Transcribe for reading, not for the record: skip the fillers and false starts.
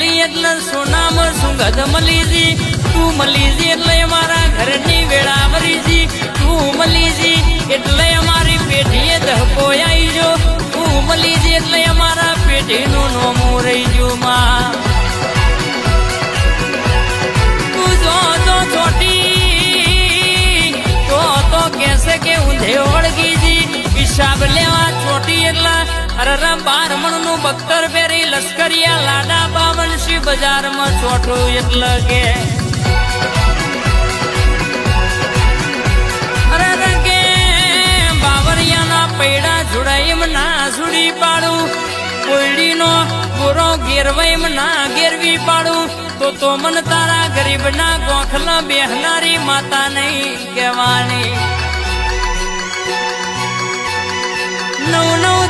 મળી એટલે સોનામાં સુગંધ મલીજી તું મલીજી એટલે અમારા ઘરની વેળા વરીજી તું મલીજી એટલે અમારી પેઢીએ ધક્કો આવી જો તું મલીજી એટલે અમારા પેઢીનું નોમું રહી જો માં તું જો તો છોટી તો કેસે કે ઊંધે વળગીજી હિસાબ લેવા છોટી એટલા અરે 12 મણનું બખ્તર પહેરી લશ્કરિયા લાડા બાવનશી બજારમાં છોટું એટલે કે અરે કે બાવરિયાના પૈડા જોડાઈમ ના સુડી પાડું કોયડીનો ગોરો ગેરવાઈમ ના ગેરવી પાડું તો મન તારા ગરીબના ગોખલા બેહનારી માતા નહીં કહેવાની નવ